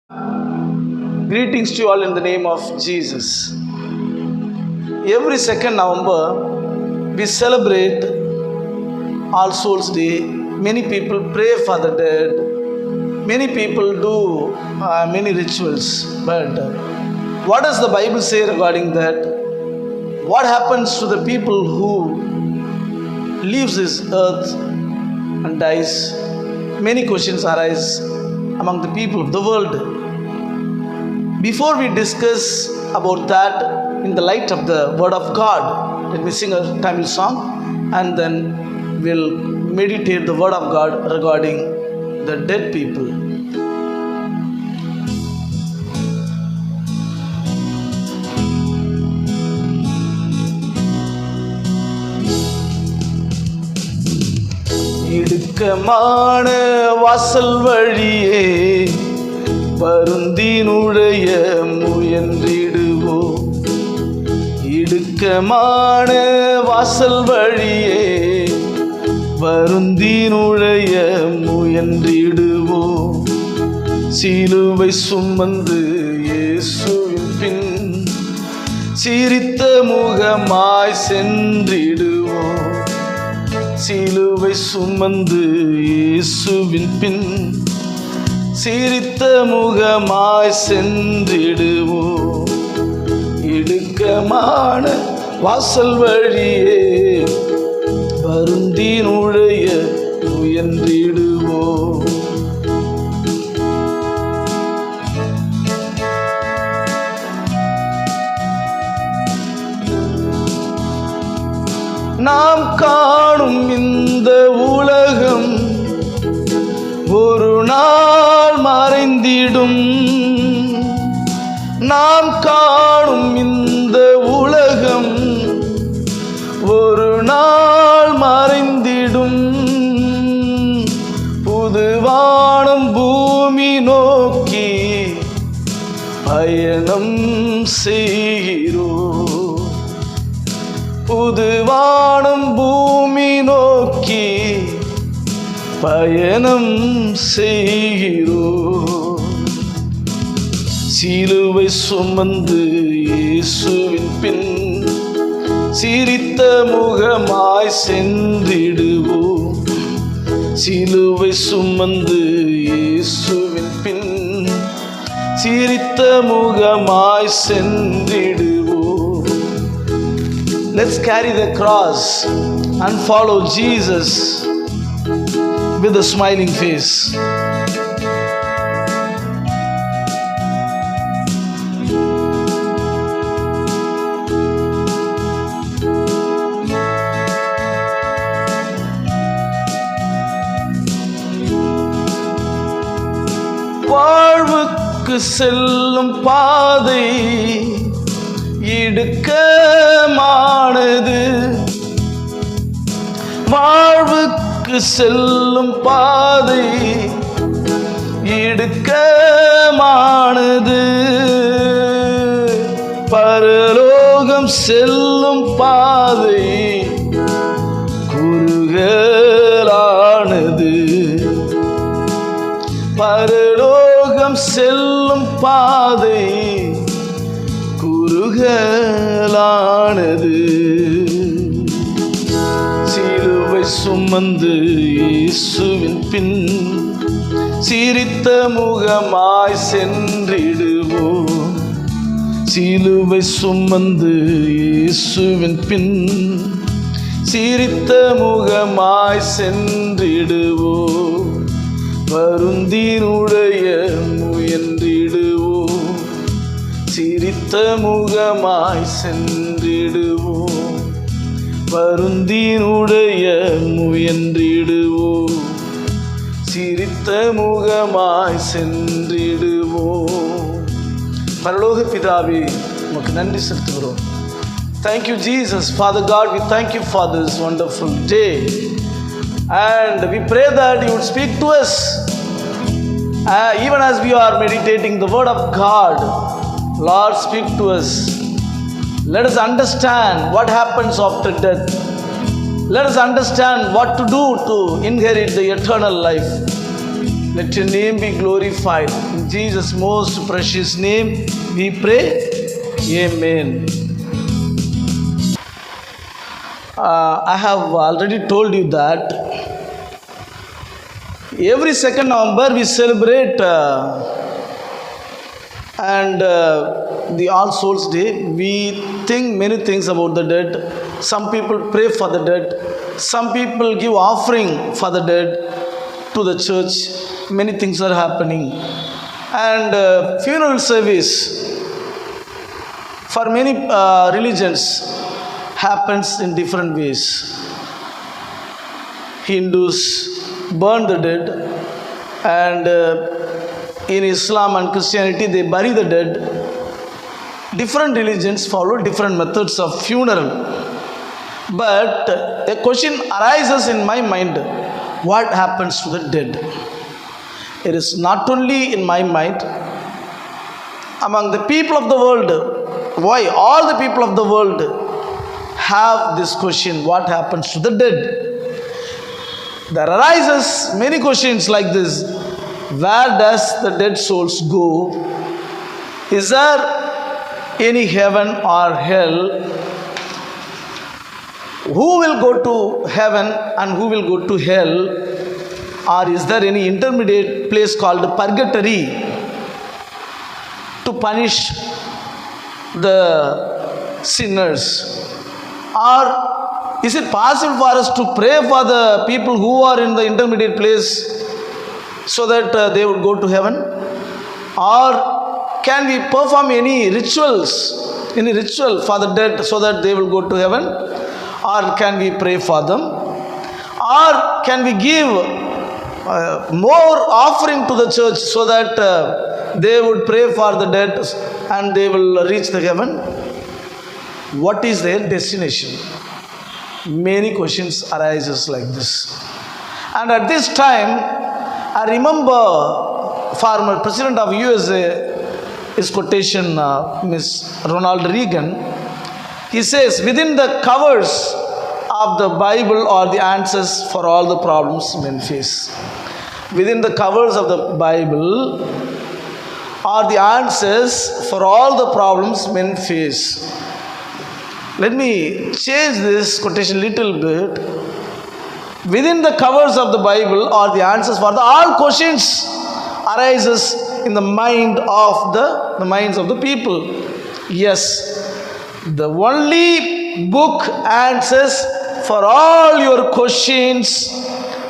Greetings to you all in the name of Jesus. Every 2nd November, we celebrate All Souls Day. Many people pray for the dead. Many people do many rituals. But what does the Bible say regarding that? What happens to the people who leaves this earth and dies? Many questions arise among the people of the world. Before we discuss about that in the light of the Word of God, let me sing a Tamil song and then we'll meditate the Word of God regarding the dead people. இடுக்கமான வாசல் வழியே வருந்தினுடைய முயன்றிடுவோ. இடுக்கமான வாசல் வழியே வருந்தினுடைய முயன்றிடுவோ. சிலுவை சுமந்து இயேசுவின் பின் சிரித்த முகமாய் சென்றிடுவோ. சிலுவை சுமந்து இயேசுவின் பின் சிரித்த முகமாய் சென்றிடுவோ. இடுக்கமான வாசல் வழியே வருந்தி நுழைய முயன்றிடுவோ. நாம் காணும் இந்த உலகம் ஒரு நாள் மறைந்திடும். நாம் காணும் இந்த உலகம் ஒரு நாள் மறைந்திடும். புது வானம் பூமி நோக்கி பயணம் செய்கிறோம். புது வானம் பூமி நோக்கி பயணம் செய்கிறோம். சிலுவை சுமந்து இயேசுவின் பின் சிரித்த முகமாய் சென்றிடுவோம். சிலுவை சுமந்து இயேசுவின் பின் சிரித்த முகமாய் சென்றிடுவோம். Let's carry the cross and follow Jesus with a smiling face. வாழ்வுக்கு செல்லும் பாதை இடுக்கமானது. வாழ்வுக்கு செல்லும் பாதை இடுக்கமானது. பரலோகம் செல்லும் பாதை குறுகலானது. பரலோகம் செல்லும் பாதை குறுகலானது. சிலுவை சுமந்து இயேசுவின் பின் சிரித்த முகமாய் சென்றிடுவோம். சிலுவை சுமந்து இயேசுவின் பின் சிரித்த முகமாய் சென்றிடுவோம். வருந்தினுடைய முயன்றிடுவோம். சிரித்த முகமாய் சென்றிடுவோம். வருந்தினுடைய முயன்றிடுவோம். சிரித்த முகமாய் சென்றிடுவோம். பரலோக பிதாவே, உமக்கு நன்றி செலுத்துகிறோம். Thank you, Jesus. Father God, we thank you for this wonderful day. And we pray that you would speak to us even as we are meditating the Word of God. Lord, speak to us. Let us understand what happens after death. Let us understand what to do to inherit the eternal life. Let your name be glorified. In Jesus' most precious name we pray. Amen. I have already told you that every 2nd November we celebrate the All Souls Day. We think many things about the dead. Some people pray for the dead. Some people give offering for the dead to the church. Many things are happening. And funeral service for many religions happens in different ways. Hindus burn the dead, and in Islam and Christianity they bury the dead. Different religions follow different methods of funeral. But a question arises in my mind: what happens to the dead? It is not only in my mind, among the people of the world. Why all the people of the world have this question: what happens to the dead? There arises many questions like this: where does the dead souls go? Is there any heaven or hell? Who will go to heaven and who will go to hell? Or is there any intermediate place called purgatory to punish the sinners? Or is it possible for us to pray for the people who are in the intermediate place so that they would go to heaven? Or can we perform any ritual for the dead so that they will go to heaven? Or can we pray for them? Or can we give more offering to the church so that they would pray for the dead and they will reach the heaven? What is their destination? Many questions arises like this. And at this time, I remember former President of USA, his quotation, Miss Ronald Reagan. He says, within the covers of the Bible are the answers for all the problems men face. Within the covers of the Bible are the answers for all the problems men face. Let me change this quotation a little bit. Within the covers of the Bible are the answers for all questions arises in the minds of the people. Yes, the only book answers for all your questions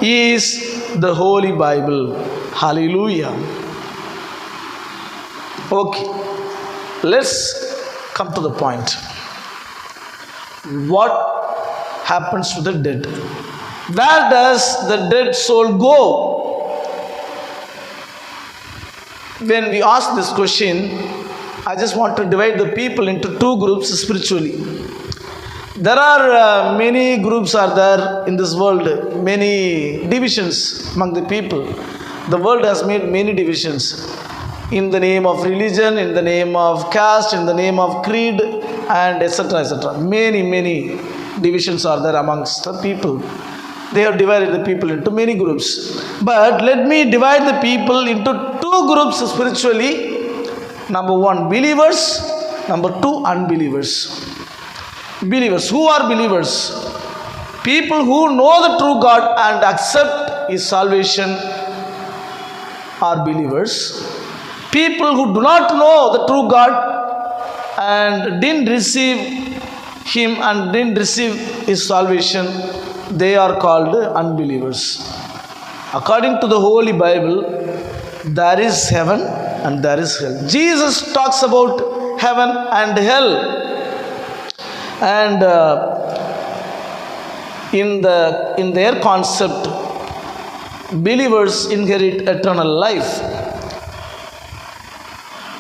is the Holy Bible. Hallelujah. Okay, let's come to the point. What happens to the dead? Where does the dead soul go? When we ask this question, I just want to divide the people into two groups spiritually. There are many groups are there in this world, many divisions among the people. The world has made many divisions in the name of religion, in the name of caste, in the name of creed, and etc. etc. Many divisions are there amongst the people. They have divided the people into many groups. But let me divide the people into two groups spiritually. Number one, believers. Number two, unbelievers. Believers. Who are believers? People who know the true God and accept His salvation are believers. People who do not know the true God and didn't receive Him and didn't receive His salvation, they are called unbelievers. According to the Holy Bible, there is heaven and there is hell. Jesus talks about heaven and hell. And in their concept, believers inherit eternal life.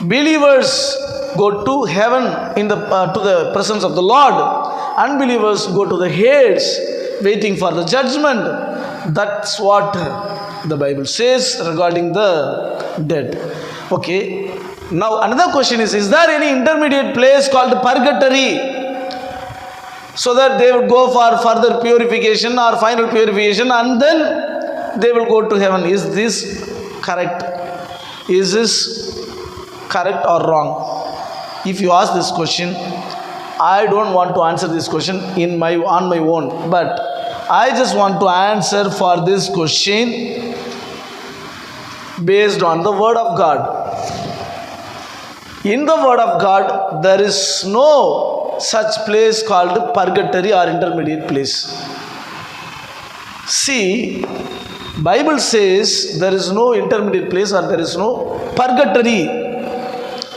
Believers go to heaven to the presence of the Lord. Unbelievers go to the Hades, waiting for the judgment. That's what the Bible says regarding the dead. Okay. Now another question is there any intermediate place called purgatory, so that they would go for further purification or final purification and then they will go to heaven? Is this correct? Is this correct or wrong? If you ask this question, I don't want to answer this question on my own, but I just want to answer for this question based on the Word of God. In the Word of God, there is no such place called purgatory or intermediate place. See, Bible says there is no intermediate place or there is no purgatory.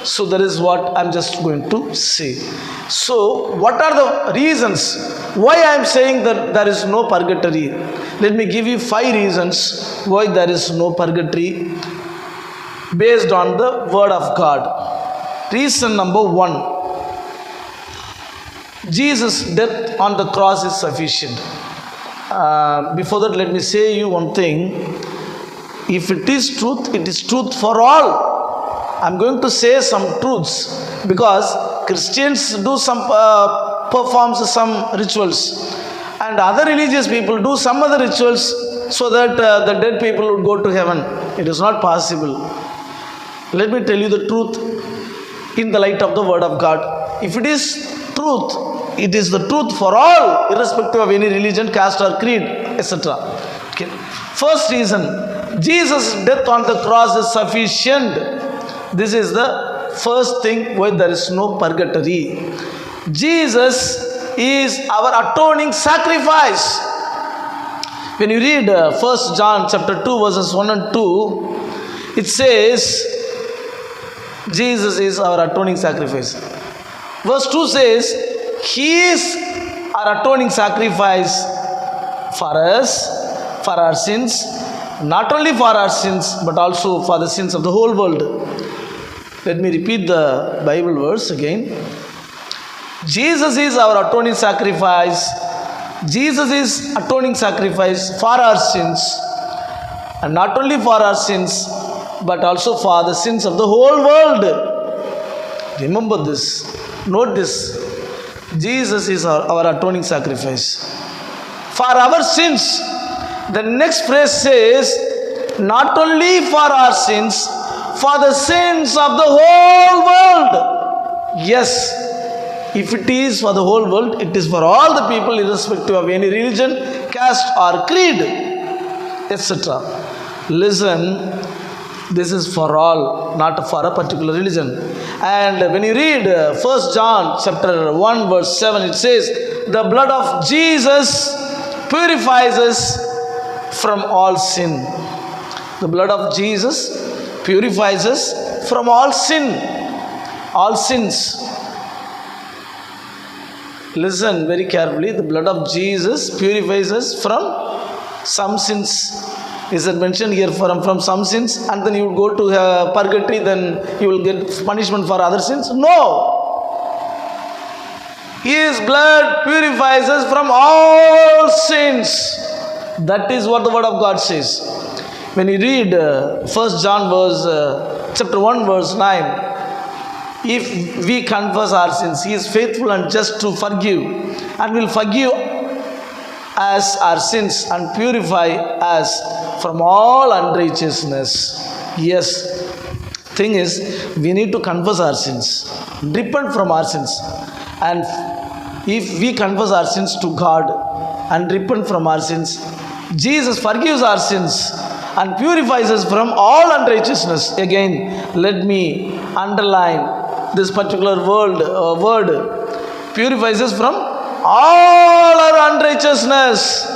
So that is what I'm just going to say. So what are the reasons why I am saying that there is no purgatory? Let me give you 5 reasons why there is no purgatory based on the Word of God. Reason number 1, Jesus' death on the cross is sufficient. Before that, let me say you one thing. If it is truth, it is truth for all. I'm going to say some truths because Christians do perform some rituals, and other religious people do some other rituals so that the dead people would go to heaven. It is not possible. Let me tell you the truth in the light of the Word of God. If it is truth, it is the truth for all, irrespective of any religion, caste or creed, etc. Okay. First reason, Jesus' death on the cross is sufficient. This is the first thing why there is no purgatory. Jesus is our atoning sacrifice. When you read 1 John chapter 2 verses 1 and 2, it says Jesus is our atoning sacrifice. Verse 2 says He is our atoning sacrifice for us, for our sins, not only for our sins but also for the sins of the whole world. Let me repeat the Bible verse again. Jesus is our atoning sacrifice. Jesus is atoning sacrifice for our sins, and not only for our sins but also for the sins of the whole world. Remember this. Note this. Jesus is our atoning sacrifice for our sins. The next phrase says, not only for our sins, for the sins of the whole world. Yes, if it is for the whole world, it is for all the people, irrespective of any religion, caste or creed, etc. Listen, this is for all, not for a particular religion. And when you read 1 John chapter 1 verse 7, it says, the blood of Jesus purifies us from all sin. The blood of Jesus purifies us from all sin, all sins. Listen very carefully. The blood of Jesus purifies us from some sins. Is it mentioned here from some sins, and then you will go to purgatory, then you will get punishment for other sins? No. His blood purifies us from all sins. That is what the Word of God says. When you read 1 John chapter 1 verse 9, if we confess our sins, He is faithful and just to forgive, and will forgive us our sins and purify us from all unrighteousness. Yes, thing is, we need to confess our sins, repent from our sins, and if we confess our sins to God and repent from our sins, Jesus forgives our sins and purifies us from all unrighteousness. Again, let me underline this particular word, purifies us from all our unrighteousness,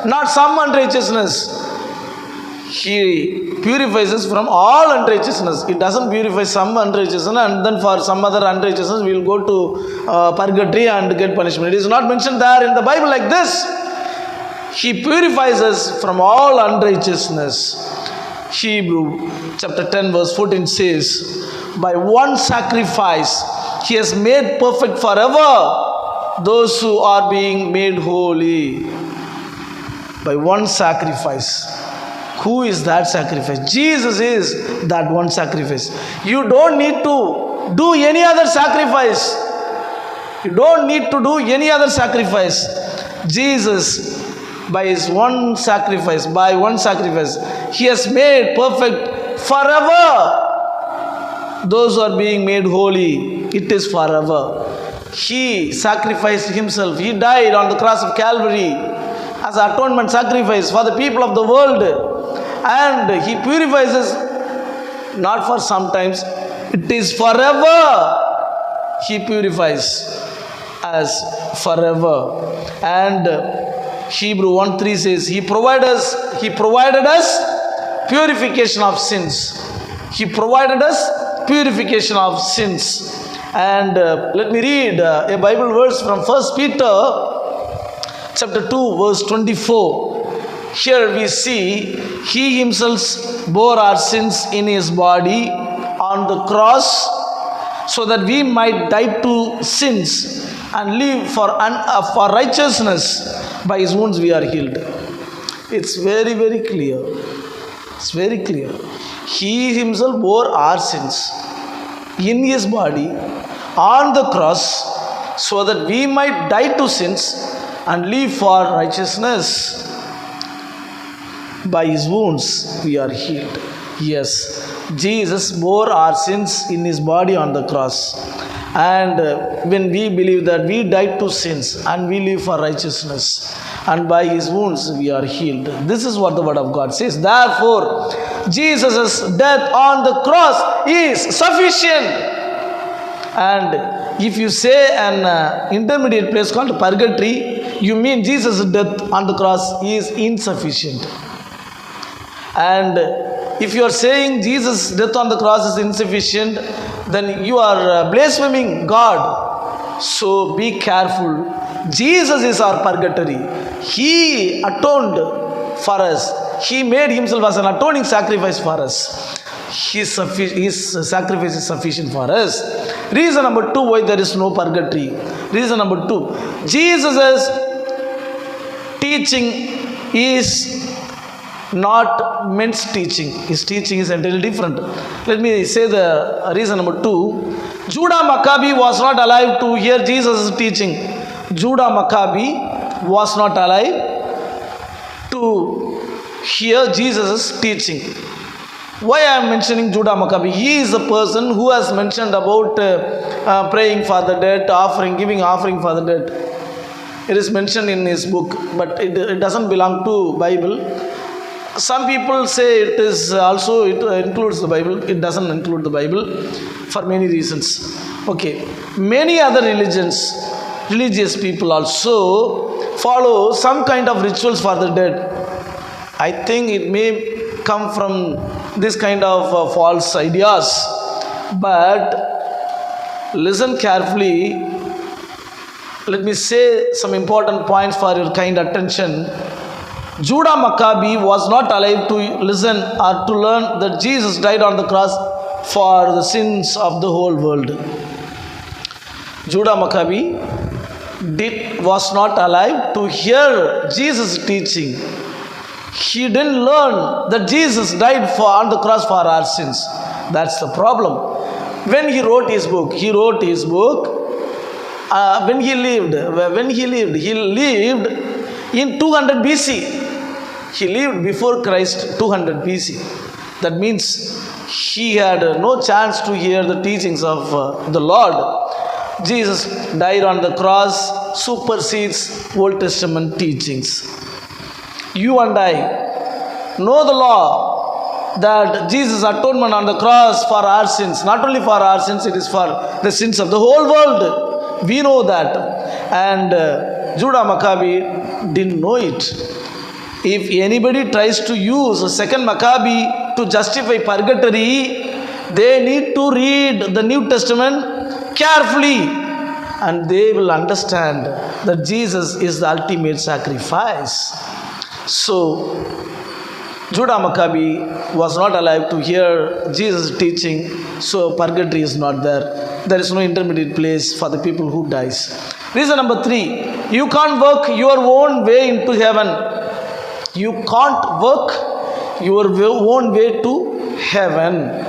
not some unrighteousness. He purifies us from all unrighteousness. It doesn't purify some unrighteousness and then for some other unrighteousness we will go to purgatory and get punishment. It is not mentioned there in the Bible like this. He purifies us from all unrighteousness. Hebrew chapter 10 verse 14 says, by one sacrifice He has made perfect forever those who are being made holy. By one sacrifice. Who is that sacrifice? Jesus is that one sacrifice. You don't need to do any other sacrifice. You don't need to do any other sacrifice. Jesus, by one sacrifice, He has made perfect forever. Those who are being made holy, it is forever. He sacrificed himself. He died on the cross of Calvary as an atonement sacrifice for the people of the world. And he purifies us not for sometimes, it is forever. He purifies us forever. And Hebrew 1:3 says, He provided us purification of sins. He provided us purification of sins. And let me read a Bible verse from 1 Peter chapter 2 verse 24. Here we see He Himself bore our sins in His body on the cross, so that we might die to sins and live for righteousness. By His wounds we are healed. It's very, very clear. It's very clear. He Himself bore our sins in His body on the cross, so that we might die to sins and live for righteousness. By His wounds we are healed. Yes, Jesus bore our sins in His body on the cross. And when we believe that we died to sins and we live for righteousness, and by His wounds we are healed. This is what the Word of God says. Therefore, Jesus' death on the cross is sufficient. And if you say an intermediate place called purgatory, you mean Jesus' death on the cross is insufficient. And if you are saying Jesus' death on the cross is insufficient, then you are blaspheming God. So be careful. Jesus is our purgatory. He atoned for us. He made Himself as an atoning sacrifice for us. His sacrifice is sufficient for us. Reason number 2 why there is no purgatory. Reason number 2, Jesus' teaching is not men's teaching. His teaching is entirely different. Let me say the reason number 2. Judah Maccabi was not alive to hear Jesus' teaching. Judah Maccabi was not alive to hear Jesus' teaching. Why I am mentioning Judah Maccabi? He is the person who has mentioned about praying for the dead, giving offering for the dead. It is mentioned in his book, but it doesn't belong to Bible. Some people say it includes the Bible. It doesn't include the Bible for many reasons. Okay, many other religious people also follow some kind of rituals for the dead. I think it may come from this kind of false ideas. But listen carefully. Let me say some important points for your kind attention. Judah Maccabi was not alive to listen or to learn that Jesus died on the cross for the sins of the whole world. Judah Maccabi was not alive to hear Jesus' teaching. He didn't learn that Jesus died on the cross for our sins. That's the problem. When he wrote his book, when he lived in 200 BC. He lived before Christ 200 BC. That means he had no chance to hear the teachings of the Lord. Jesus died on the cross, supersedes Old Testament teachings. You and I know the law that Jesus' atonement on the cross for our sins, not only for our sins, it is for the sins of the whole world. We know that. And Judah Maccabi didn't know it. If anybody tries to use a second Maccabi to justify purgatory, they need to read the New Testament carefully, and they will understand that Jesus is the ultimate sacrifice. So, Judah Maccabi was not alive to hear Jesus' teaching, so purgatory is not there. There is no intermediate place for the people who dies. Reason number 3, you can't work your own way into heaven. You can't work your own way to heaven.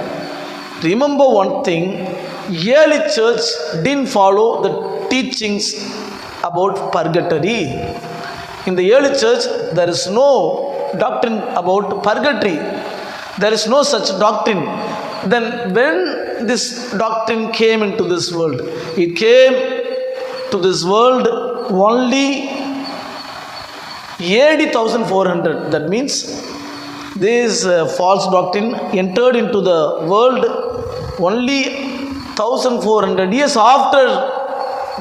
Remember one thing, early church didn't follow the teachings about purgatory. In the early church, there is no doctrine about purgatory. There is no such doctrine. Then when this doctrine came into this world, it came to this world only AD 1400. That means this false doctrine entered into the world only 1400 years after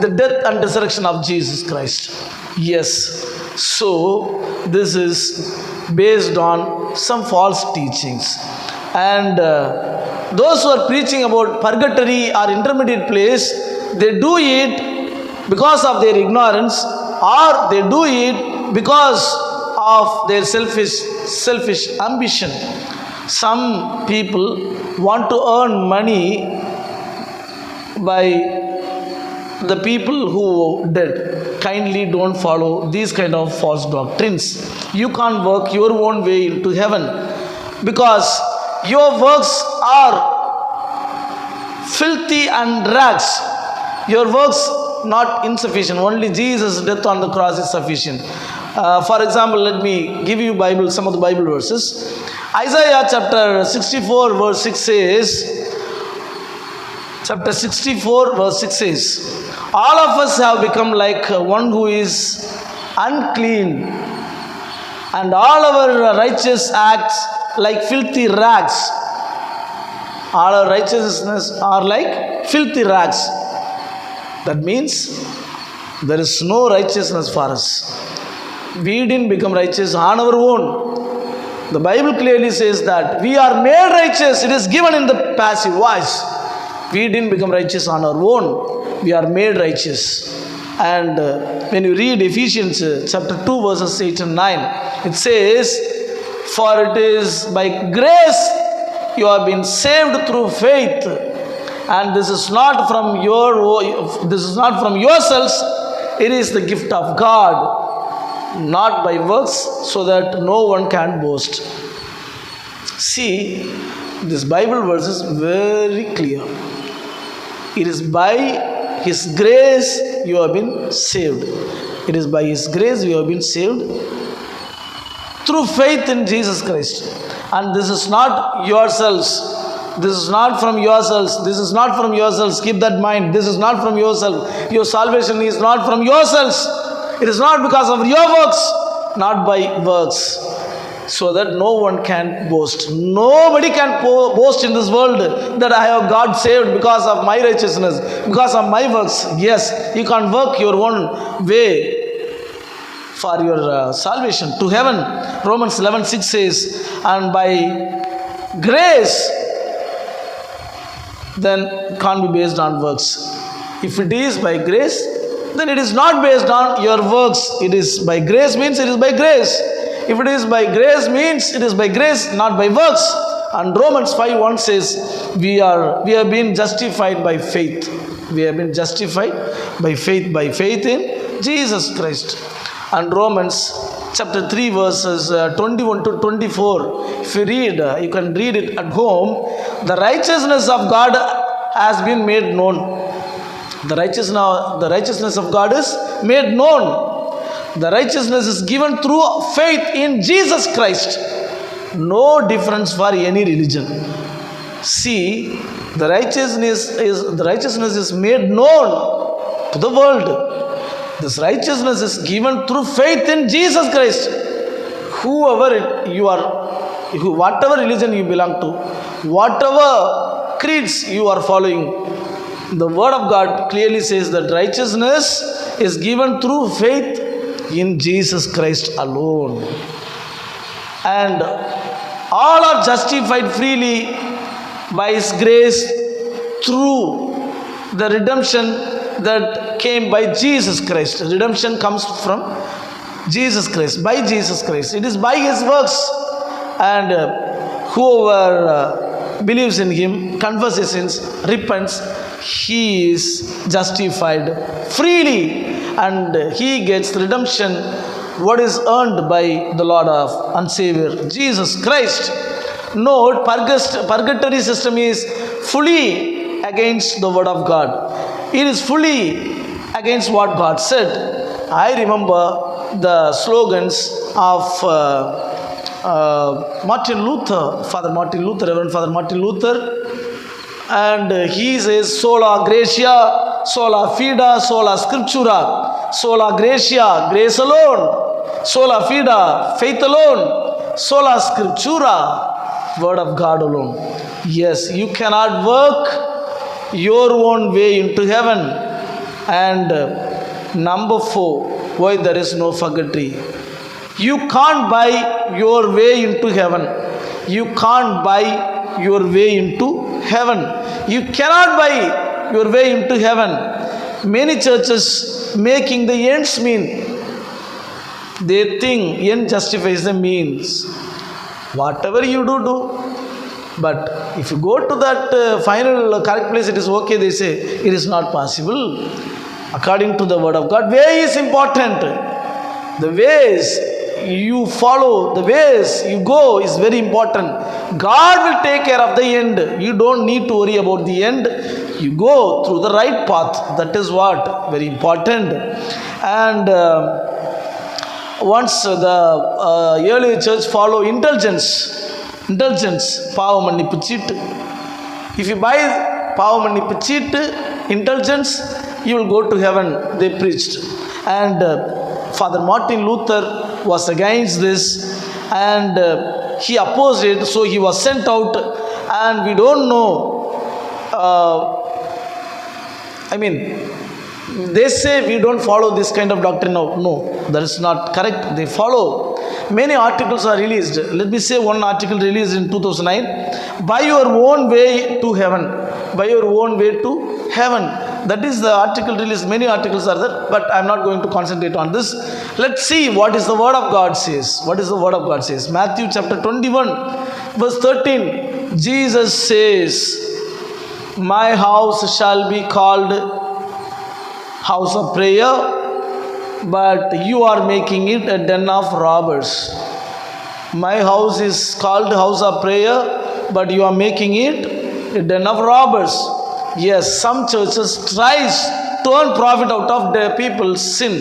the death and resurrection of Jesus Christ. Yes, so this is based on some false teachings. And those who are preaching about purgatory or intermediate place, they do it because of their ignorance, or they do it because of their selfish ambition. Some people want to earn money by the people who dead. Kindly don't follow these kind of false doctrines. You can't work your own way into heaven, because your works are filthy and rags. Your works not insufficient. Only Jesus' death on the cross is sufficient. For example, let me give you some of the Bible verses. Isaiah chapter 64 verse 6 says, chapter 64 verse 6 says, all of us have become like one who is unclean, and all our righteous acts like filthy rags. All our righteousness are like filthy rags. That means there is no righteousness for us. We didn't become righteous on our own. The Bible clearly says that we are made righteous. It is given in the passive voice. We didn't become righteous on our own. We are made righteous. And when you read Ephesians chapter 2 verses 8 and 9, it says, for it is by grace you have been saved through faith, and this is not from yourselves, it is the gift of God, not by works, so that no one can boast. See, this Bible verse is very clear. It is by His grace you have been saved. It is by His grace you have been saved through faith in Jesus Christ. And this is not yourselves. This is not from yourselves. This is not from yourselves. Keep that in mind. This is not from yourself. Your salvation is not from yourselves. It is not because of your works, not by works, so that no one can boast. Nobody can boast in this world that I have God saved because of my righteousness, because of my works. Yes, you can't work your own way for your salvation to heaven. Romans 11:6 says, and by grace, then can't be based on works. If it is by grace, then it is not based on your works. It is by grace means it is by grace. If it is by grace means it is by grace, not by works. And Romans 5:1 says, we have been justified by faith. We have been justified by faith in Jesus Christ. And Romans chapter 3 verses 21 to 24, if you read, you can read it at home. The righteousness of God has been made known. The righteousness of God is made known. The righteousness is given through faith in Jesus Christ. No difference for any religion. See, the righteousness is made known to the world. This righteousness is given through faith in Jesus Christ. Whatever religion you belong to, whatever creeds you are following, the word of God clearly says that righteousness is given through faith in Jesus Christ alone. And all are justified freely by His grace through the redemption that came by Jesus Christ. Redemption comes from Jesus Christ, by Jesus Christ. It is by His works. And whoever believes in Him, confesses His sins, repents, he is justified freely, and he gets redemption, what is earned by the Lord and Savior Jesus Christ. Note, purgatory system is fully against the word of God. It is fully against what God said. I remember the slogans of Martin Luther, Reverend Father Martin Luther, and he says sola gratia, sola fide, sola scriptura, sola gratia, grace alone, sola fide, faith alone, sola scriptura, word of God alone. Yes, you cannot work your own way into heaven. And number 4, why there is no purgatory. You can't buy your way into heaven. You can't buy your way into heaven. You cannot buy your way into heaven. Many churches making the ends mean. They think end justifies the means. Whatever you do. But if you go to that final correct place, it is okay, they say. It is not possible. According to the word of God, way is important. The ways you follow, the ways you go is very important. God will take care of the end. You don't need to worry about the end. You go through the right path. That is what very important. And once the early church follow indulgence, பாவ மன்னிப்பு சீட்டு. If you buy பாவ மன்னிப்பு சீட்டு, indulgence, you will go to heaven, they preached. And Father Martin Luther was against this, and he opposed it, so he was sent out. And we don't know, they say we don't follow this kind of doctrine. No, that is not correct. They follow. Many articles are released. Let me say one article released in 2009. By your own way to heaven. By your own way to heaven. That is the article released. Many articles are there, but I am not going to concentrate on this. Let's see what is the word of God says. What is the word of God says? Matthew chapter 21, verse 13. Jesus says, my house shall be called house of prayer, but you are making it a den of robbers. My house is called house of prayer, but you are making it a den of robbers. Yes, some churches tries to earn profit out of the people's sin.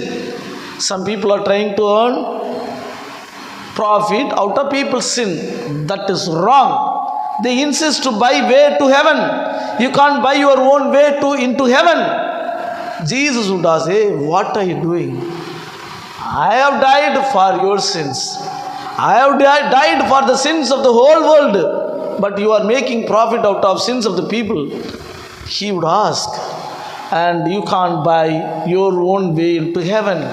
Some people are trying to earn profit out of people's sin. That is wrong. They insist to buy way to heaven. You can't buy your own way into heaven. Jesus would ask, hey, what are you doing? I have died for your sins. I have died for the sins of the whole world. But you are making profit out of sins of the people. He would ask, and you can't buy your own way into heaven.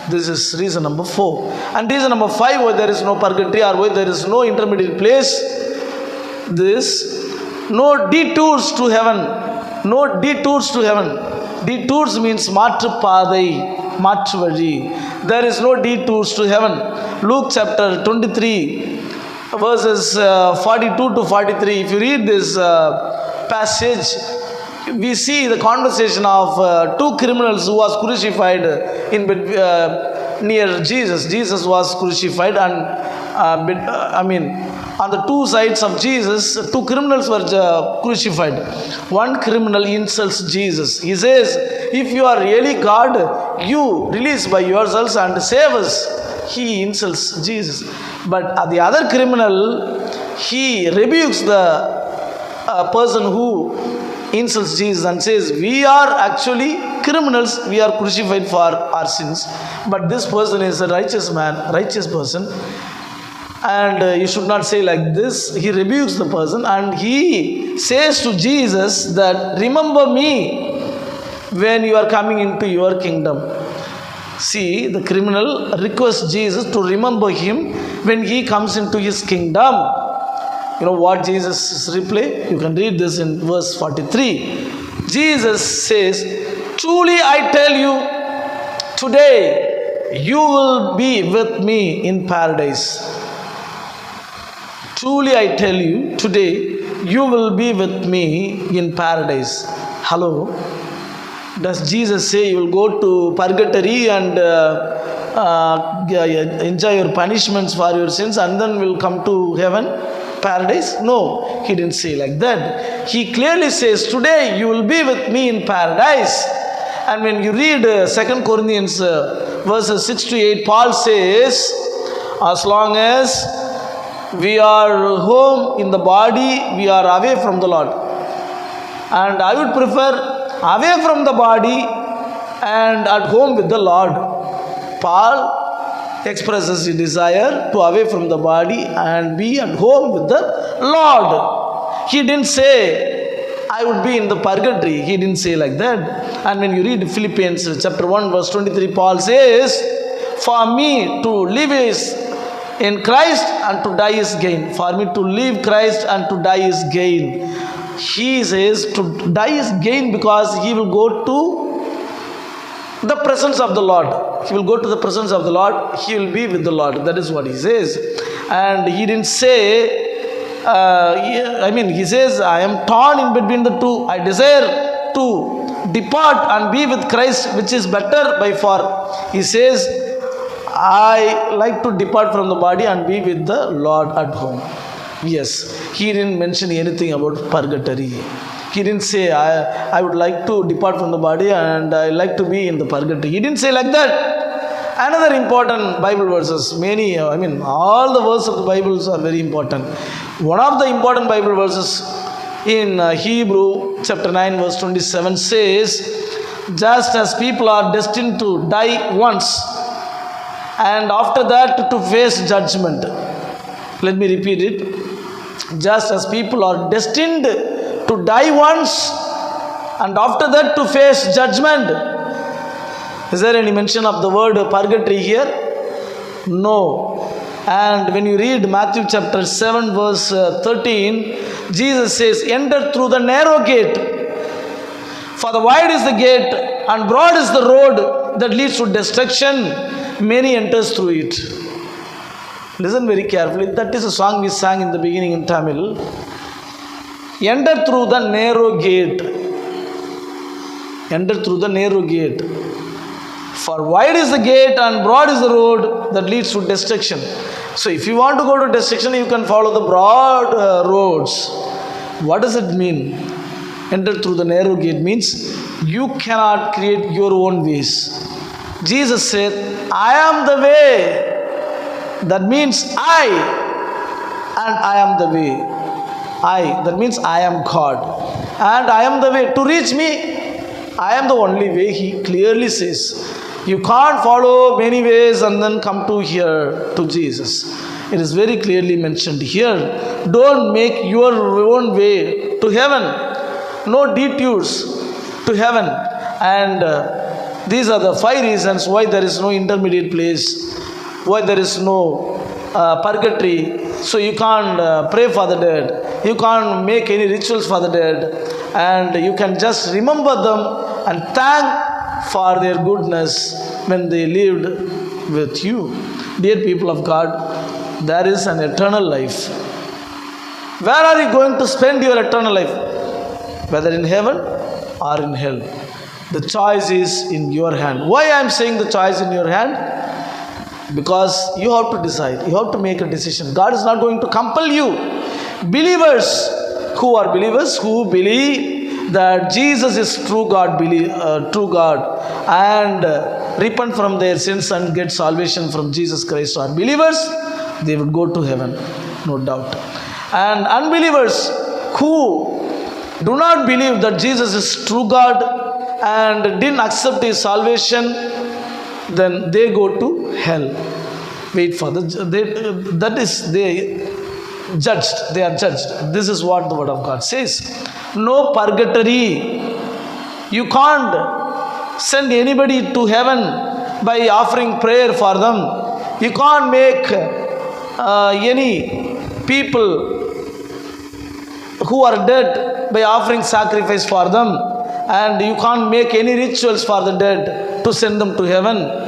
This is reason number 4. And reason number 5, why there is no purgatory or why there is no intermediate place. This, no detours to heaven. No detours to heaven. Detours means மாற்று பாதை, மாற்று வழி. There is no detours to heaven. Luke chapter 23, verses 42 to 43. If you read this passage, we see the conversation of 2 criminals who was crucified near Jesus. Jesus was crucified, and on the 2 sides of Jesus, 2 criminals were crucified. One criminal insults Jesus. He says, if you are really God, you release by yourselves and save us. He insults Jesus. But the other criminal, he rebukes the person who insults Jesus and says, we are actually criminals, we are crucified for our sins, but this person is a righteous man, righteous person, and you should not say like this. He rebukes the person and he says to Jesus that, remember me when you are coming into your kingdom. See, the criminal requests Jesus to remember him when he comes into his kingdom. You know what Jesus' reply? You can read this in verse 43. Jesus says, truly I tell you, today you will be with me in paradise. Truly I tell you, today you will be with me in paradise. Hello? Does Jesus say you will go to purgatory and enjoy your punishments for your sins and then will come to heaven? Paradise? No, he didn't say like that. He clearly says, today you will be with me in paradise. And when you read 2 Corinthians verses 6 to 8, Paul says, as long as we are home in the body, we are away from the Lord. And I would prefer away from the body and at home with the Lord. Paul expresses his desire to away from the body and be at home with the Lord. He didn't say, I would be in the purgatory. He didn't say like that. And when you read Philippians chapter 1 verse 23, Paul says, for me to live is in Christ and to die is gain. For me to live Christ and to die is gain. He says to die is gain because he will go to the presence of the Lord. He will go to the presence of the Lord. He will be with the Lord. That is what he says. And he didn't say, he says, I am torn in between the two. I desire to depart and be with Christ, which is better by far. He says, I like to depart from the body and be with the Lord at home. Yes, he didn't mention anything about purgatory. He didn't say, I would like to depart from the body and I like to be in the purgatory. He didn't say like that. Another important Bible verses, all the verses of the Bibles are very important. One of the important Bible verses in Hebrew chapter 9 verse 27 says, just as people are destined to die once and after that to face judgment. Let me repeat it. Just as people are destined to die once and after that to face judgment. Is there any mention of the word purgatory here? No. And when you read Matthew chapter 7 verse 13, Jesus says, enter through the narrow gate. For the wide is the gate and broad is the road that leads to destruction. Many enters through it. Listen very carefully. That is a song we sang in the beginning in Tamil. Enter through the narrow gate. Enter through the narrow gate. For wide is the gate and broad is the road that leads to destruction. So if you want to go to destruction, you can follow the broad roads. What does it mean? Enter through the narrow gate means you cannot create your own ways. Jesus said, I am the way. That means I am the way. That means I am God. And I am the way. To reach me, I am the only way, he clearly says. You can't follow many ways and then come to here, to Jesus. It is very clearly mentioned here. Don't make your own way to heaven. No detours to heaven. And these are the 5 reasons why there is no intermediate place. Why there is no purgatory. So you can't pray for the dead. You can't make any rituals for the dead. And you can just remember them and thank for their goodness when they lived with you. Dear people of God, there is an eternal life. Where are you going to spend your eternal life? Whether in heaven or in hell. The choice is in your hand. Why I am saying the choice in your hand? Because you have to decide. You have to make a decision. God is not going to compel you. Believers who are believers, who believe that Jesus is true God, and repent from their sins and get salvation from Jesus Christ are believers, they would go to heaven, no doubt. And unbelievers who do not believe that Jesus is true God and didn't accept his salvation, then they go to hell. Wait for they judged. They are judged. This is what the word of God says. No purgatory. You can't send anybody to heaven by offering prayer for them. You can't make any people who are dead by offering sacrifice for them. And you can't make any rituals for the dead to send them to heaven.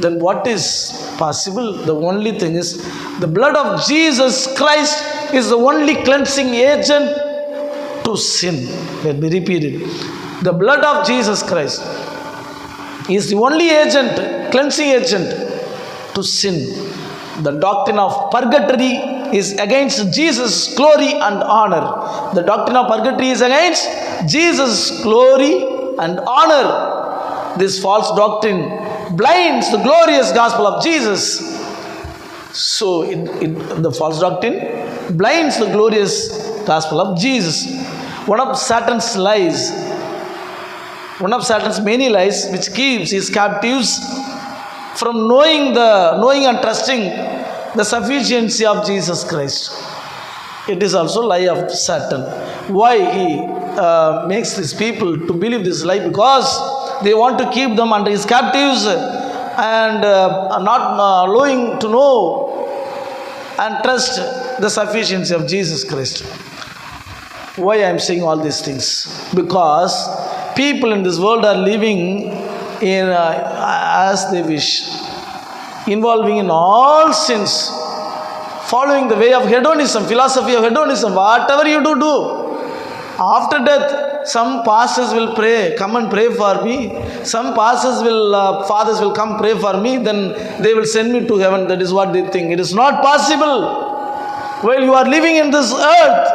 Then what is possible? The only thing is the blood of Jesus Christ is the only cleansing agent to sin. Let me repeat it. The blood of Jesus Christ is the only agent, cleansing agent to sin. The doctrine of purgatory is against Jesus' glory and honor. The doctrine of purgatory is against Jesus' glory and honor. This false doctrine blinds the glorious gospel of Jesus. So the false doctrine blinds the glorious gospel of Jesus. One of Satan's lies, one of Satan's many lies, which keeps his captives from knowing and trusting the sufficiency of Jesus Christ. It is also lie of Satan. Why he makes these people to believe this lie? Because they want to keep them under his captives and not allowing to know and trust the sufficiency of Jesus Christ. Why I am saying all these things? Because people in this world are living in as they wish, involving in all sins, following the way of hedonism, philosophy of hedonism. Whatever you do. After death, some pastors will pray, come and pray for me. Some pastors fathers will come pray for me, then they will send me to heaven. That is what they think. It is not possible. While you are living in this earth,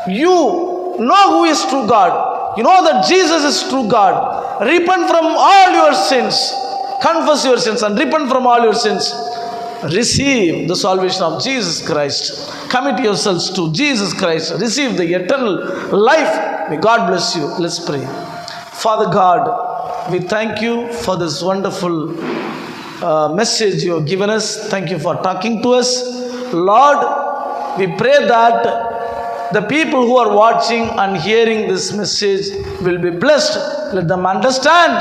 you know who is true God. You know that Jesus is true God. Repent from all your sins. Confess your sins and repent from all your sins. Receive the salvation of Jesus Christ. Commit yourselves to Jesus Christ. Receive the eternal life. May God bless you. Let's pray. Father God, we thank you for this wonderful message you have given us. Thank you for talking to us. Lord, we pray that the people who are watching and hearing this message will be blessed. Let them understand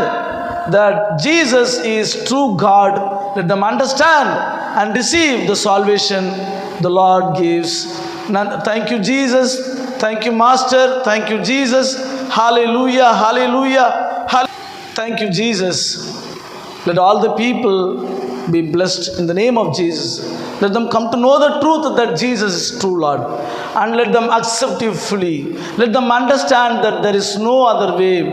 that Jesus is true God. Let them understand and receive the salvation the Lord gives. Thank you, Jesus. Thank you, Master. Thank you, Jesus. Hallelujah, hallelujah, hallelujah. Thank you, Jesus. Let all the people be blessed in the name of Jesus. Let them come to know the truth that Jesus is true Lord. And let them accept you fully. Let them understand that there is no other way.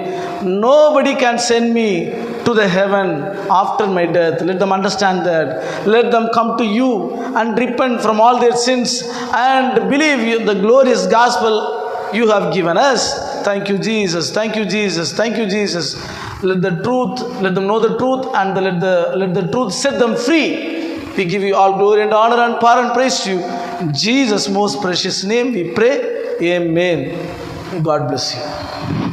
Nobody can send me to the heaven after my death. Let them understand that. Let them come to you and repent from all their sins and believe the glorious gospel you have given us. Thank you, Jesus. Thank you, Jesus. Thank you, Jesus. Let them know the truth, and let the truth set them free. We give you all glory and honor and power and praise to you. In Jesus' most precious name we pray. Amen. God bless you.